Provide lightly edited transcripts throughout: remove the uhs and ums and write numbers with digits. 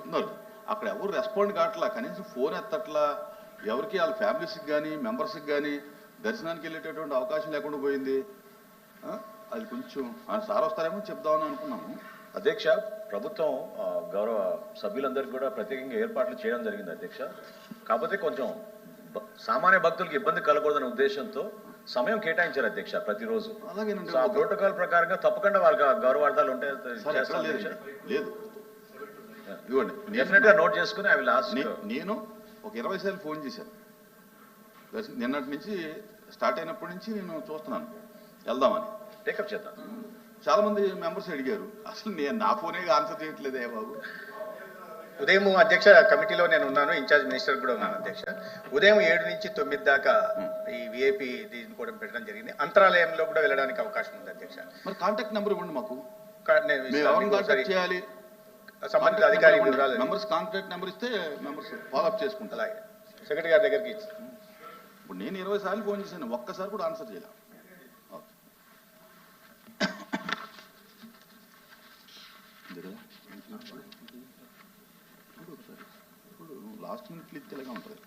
చెప్తున్నారు. అక్కడ ఎవరు రెస్పాండ్ కావట్లా, కనీసం ఫోన్ ఎత్తట్లా, ఎవరికి వాళ్ళ ఫ్యామిలీస్కి కానీ మెంబర్స్కి కానీ దర్శనానికి వెళ్ళేటటువంటి అవకాశం లేకుండా పోయింది. అది కొంచెం సార్ వస్తారేమో చెప్దామని అనుకున్నాము. అధ్యక్ష, ప్రభుత్వం గౌరవ సభ్యులందరికీ కూడా ప్రత్యేకంగా ఏర్పాట్లు చేయడం జరిగింది అధ్యక్ష. కాకపోతే కొంచెం సామాన్య భక్తులకు ఇబ్బంది కలగకూడదనే ఉద్దేశంతో సమయం కేటాయించారు అధ్యక్ష ప్రతిరోజు. అలాగేనండి, ఆ ప్రోటోకాల్ ప్రకారంగా తప్పకుండా వాళ్ళకి గౌరవార్థాలు ఉంటాయి. లేదు ఇవ్వండి, డెఫినెట్ గా నోట్ చేసుకుని అవి లాస్ట్. నేను ఒక 20 సార్లు ఫోన్ చేశాను. నిన్నటి నుంచి స్టార్ట్ అయినప్పటి నుంచి నేను చూస్తున్నాను వెళ్దామని. టేకప్ చేద్దాం. చాలా మంది మెంబర్స్ అడిగారు, అసలు నేను నా ఫోనే ఆన్సర్ చేయట్లేదే బాబు. ఉదయం అధ్యక్ష కమిటీలో నేను ఉన్నాను, ఇన్ఛార్జ్ మినిస్టర్ కూడా ఉన్నాను అధ్యక్ష. ఉదయం 7 నుంచి 9 దాకా ఈ విఐపి దీన్ని కూడా పెట్టడం జరిగింది. అంతరాలయంలో కూడా వెళ్ళడానికి అవకాశం ఉంది అధ్యక్ష. మరి కాంటాక్ట్ నెంబర్ ఇవ్వండి మాకు, కాంటాక్ట్ చేయాలి సంబంధిత అధికారి వివరాలు. మెంబర్స్ కాంటాక్ట్ నెంబర్ ఇస్తే మెంబర్స్ ఫాలోఅప్ చేసుకుంటారు. అలాగే సెక్రటరీ గారి దగ్గరికి ఇచ్చి ఇప్పుడు నేను 20 సార్లు ఫోన్ చేశాను, ఒక్కసారి కూడా ఆన్సర్ చేయాలి. లాస్ట్ మినిట్ క్లిక్ ఇలాగా ఉంటుంది.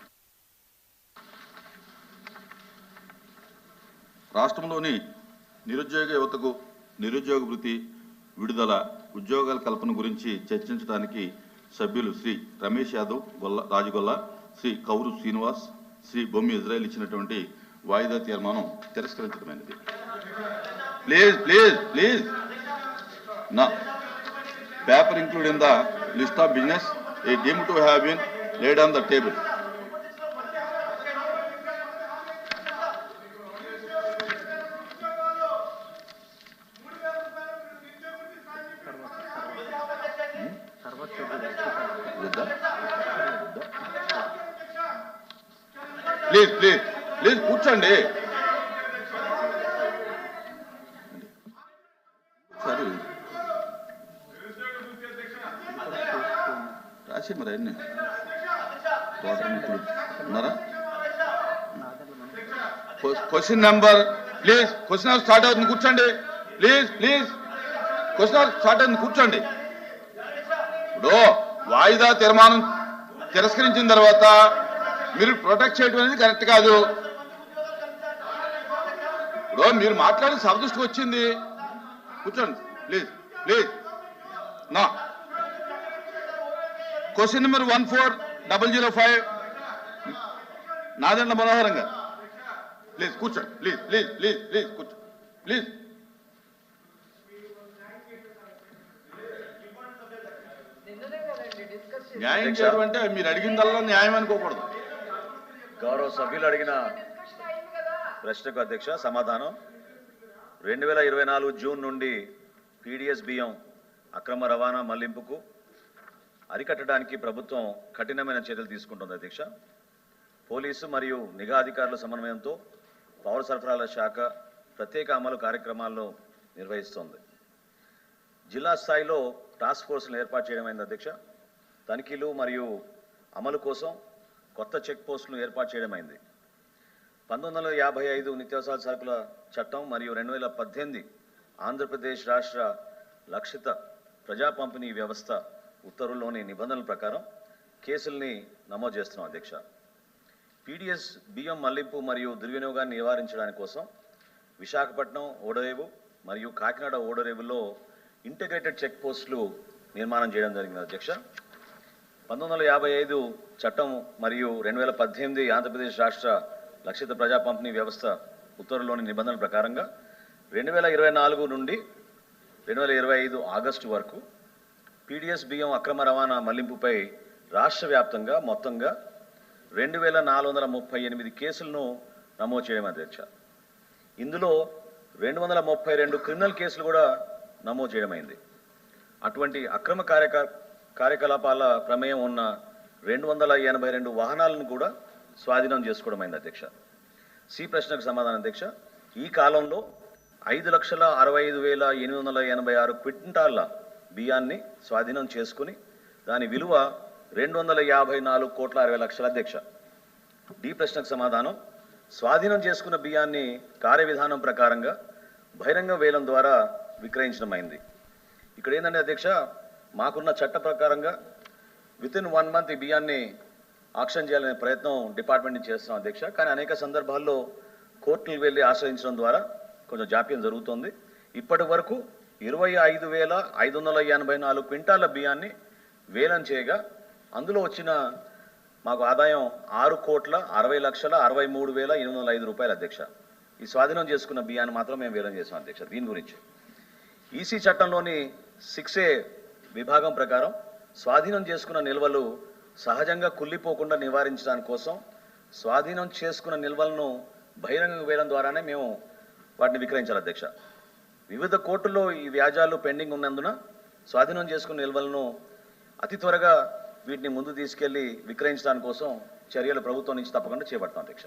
రాష్ట్రంలోని నిరుద్యోగ యువతకు నిరుద్యోగ వృత్తి, విడుదల, ఉద్యోగాల కల్పన గురించి చర్చించడానికి సభ్యులు శ్రీ రమేష్ యాదవ్ రాజగొల్ల, శ్రీ కౌరు శ్రీనివాస్, శ్రీ బొమ్మి ఇజ్రాయెల్ ఇచ్చినటువంటి వాయిదా తీర్మానం తిరస్కరించడమైనది. ప్లీజ్ ప్లీజ్ ప్లీజ్ నా paper include in the list of business a deemed to have been laid on the table. Please please please కూర్చోండి. సరే రాసి మరి అన్నీ ఉన్నారా? Question number please, question hour start అవుతుంది, కూర్చోండి please please. Question hour start అవుతుంది, కూర్చోండి. ఇప్పుడు వాయిదా తీర్మానం తిరస్కరించిన తర్వాత మీరు ప్రొటెక్ట్ చేయడం అనేది కరెక్ట్ కాదు. ఇప్పుడు మీరు మాట్లాడి సభ దృష్టికి వచ్చింది, కూర్చోండి ప్లీజ్ ప్లీజ్. నా క్వశ్చన్ నెంబర్ 14005 నాదెండ్ల మనోహరం గారు, ప్లీజ్ కూర్చోండి ప్లీజ్ ప్లీజ్ ప్లీజ్ ప్లీజ్ కూర్చో ప్లీజ్. న్యాయం చేయడం అంటే మీరు అడిగిందల్లా న్యాయం అనుకోకూడదు. గౌరవ సభ్యులు అడిగిన ప్రశ్నకు అధ్యక్ష సమాధానం 2024 జూన్ నుండి పీడిఎస్ బియ్యం అక్రమ రవాణా మళ్లింపుకు అరికట్టడానికి ప్రభుత్వం కఠినమైన చర్యలు తీసుకుంటుంది అధ్యక్ష. పోలీసు మరియు నిఘా అధికారుల సమన్వయంతో పౌర సరఫరాల శాఖ ప్రత్యేక అమలు కార్యక్రమాలను నిర్వహిస్తోంది. జిల్లా స్థాయిలో టాస్క్ ఫోర్స్ను ఏర్పాటు చేయడమైంది అధ్యక్ష. తనిఖీలు మరియు అమలు కోసం కొత్త చెక్ పోస్టులను ఏర్పాటు చేయడమైంది. 1955 నిత్యావసర సరుకుల చట్టం మరియు 2018 ఆంధ్రప్రదేశ్ రాష్ట్ర లక్షిత ప్రజా పంపిణీ వ్యవస్థ ఉత్తర్వుల్లోని నిబంధనల ప్రకారం కేసుల్ని నమోదు చేస్తున్నాం అధ్యక్ష. పీడిఎస్ బియ్యం మళ్లింపు మరియు దుర్వినియోగాన్ని నివారించడానికి కోసం విశాఖపట్నం ఓడరేవు మరియు కాకినాడ ఓడరేవుల్లో ఇంటిగ్రేటెడ్ చెక్ పోస్టులు నిర్మాణం చేయడం జరిగింది అధ్యక్ష. 1955 చట్టం మరియు 2018 ఆంధ్రప్రదేశ్ రాష్ట్ర లక్షిత ప్రజా పంపిణీ వ్యవస్థ ఉత్తర్వుల్లోని నిబంధనల ప్రకారంగా 2024 నుండి 2025 ఆగస్టు వరకు పీడిఎస్ బియ్యం అక్రమ రవాణా మళ్లింపుపై రాష్ట్ర వ్యాప్తంగా మొత్తంగా 2438 కేసులను నమోదు చేయడం అధ్యక్ష. ఇందులో 232 క్రిమినల్ కేసులు కూడా నమోదు చేయడమైంది. అటువంటి అక్రమ కార్యకలాపాల ప్రమేయం ఉన్న 282 వాహనాలను కూడా స్వాధీనం చేసుకోవడమైంది అధ్యక్ష. సి ప్రశ్నకు సమాధానం అధ్యక్ష. ఈ కాలంలో 5,65,886 క్వింటాళ్ల బియ్యాన్ని స్వాధీనం చేసుకుని దాని విలువ 254,60,00,000 అధ్యక్ష. డి ప్రశ్నకు సమాధానం. స్వాధీనం చేసుకున్న బియ్యాన్ని కార్యవిధానం ప్రకారంగా బహిరంగ వేలం ద్వారా విక్రయించడమైంది. ఇక్కడ ఏంటంటే అధ్యక్ష, మాకున్న చట్ట ప్రకారంగా విత్ ఇన్ 1 మంత్ ఈ బియ్యాన్ని ఆక్షన్ చేయాలనే ప్రయత్నం డిపార్ట్మెంట్ నుంచి చేస్తున్నాం అధ్యక్ష. కానీ అనేక సందర్భాల్లో కోర్టులు వెళ్ళి ఆశ్రయించడం ద్వారా కొంచెం జాప్యం జరుగుతోంది. ఇప్పటి వరకు 25,584 క్వింటాల బియ్యాన్ని వేలం చేయగా అందులో వచ్చిన మాకు ఆదాయం 6,60,63,805 రూపాయలు అధ్యక్ష. ఈ స్వాధీనం చేసుకున్న బియ్యాన్ని మాత్రం మేము వేలం చేసాం అధ్యక్ష. దీని గురించి ఈసీ చట్టంలోని 6A విభాగం ప్రకారం స్వాధీనం చేసుకున్న నిల్వలు సహజంగా కుళ్ళిపోకుండా నివారించడానికి కోసం స్వాధీనం చేసుకున్న నిల్వలను బహిరంగ వేలం ద్వారానే మేము వాటిని విక్రయించాలి అధ్యక్ష. వివిధ కోర్టుల్లో ఈ వ్యాజ్యాలు పెండింగ్ ఉన్నందున స్వాధీనం చేసుకున్న నిల్వలను అతి త్వరగా వీటిని ముందు తీసుకెళ్లి విక్రయించడానికి కోసం చర్యలు ప్రభుత్వం నుంచి తప్పకుండా చేపడతాం అధ్యక్ష.